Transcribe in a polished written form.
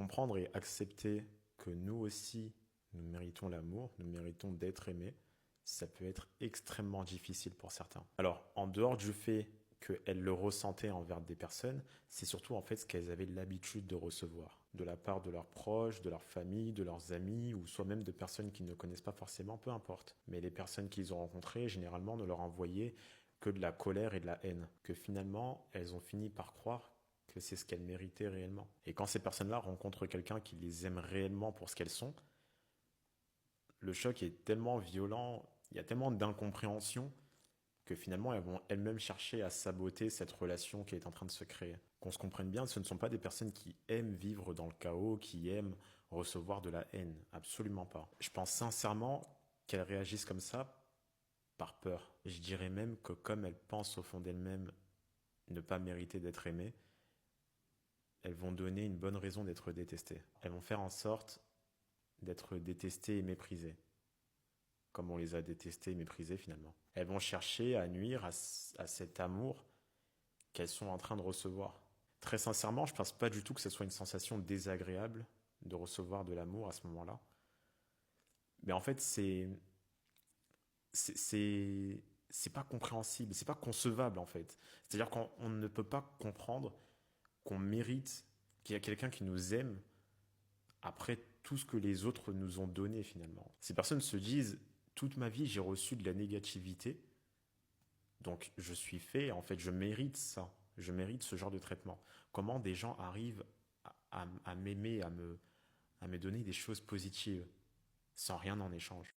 comprendre et accepter que nous aussi, nous méritons l'amour, nous méritons d'être aimés, ça peut être extrêmement difficile pour certains. Alors, en dehors du fait qu'elles le ressentaient envers des personnes, c'est surtout en fait ce qu'elles avaient l'habitude de recevoir, de la part de leurs proches, de leur famille, de leurs amis, ou soit même de personnes qu'ils ne connaissent pas forcément, peu importe. Mais les personnes qu'ils ont rencontrées, généralement, ne leur envoyaient que de la colère et de la haine, que finalement, elles ont fini par croire que c'est ce qu'elles méritaient réellement. Et quand ces personnes-là rencontrent quelqu'un qui les aime réellement pour ce qu'elles sont, le choc est tellement violent, il y a tellement d'incompréhension que finalement elles vont elles-mêmes chercher à saboter cette relation qui est en train de se créer. Qu'on se comprenne bien, ce ne sont pas des personnes qui aiment vivre dans le chaos, qui aiment recevoir de la haine, absolument pas. Je pense sincèrement qu'elles réagissent comme ça par peur. Je dirais même que comme elles pensent au fond d'elles-mêmes ne pas mériter d'être aimées, elles vont donner une bonne raison d'être détestées. Elles vont faire en sorte d'être détestées et méprisées, comme on les a détestées et méprisées finalement. Elles vont chercher à nuire à cet amour qu'elles sont en train de recevoir. Très sincèrement, je pense pas du tout que ce soit une sensation désagréable de recevoir de l'amour à ce moment-là. Mais en fait, c'est pas compréhensible, c'est pas concevable en fait. C'est-à-dire qu'on ne peut pas comprendre qu'on mérite qu'il y a quelqu'un qui nous aime après tout ce que les autres nous ont donné finalement. Ces personnes se disent toute ma vie j'ai reçu de la négativité, donc je suis fait, en fait je mérite ça, je mérite ce genre de traitement. Comment des gens arrivent à m'aimer, à me donner des choses positives sans rien en échange?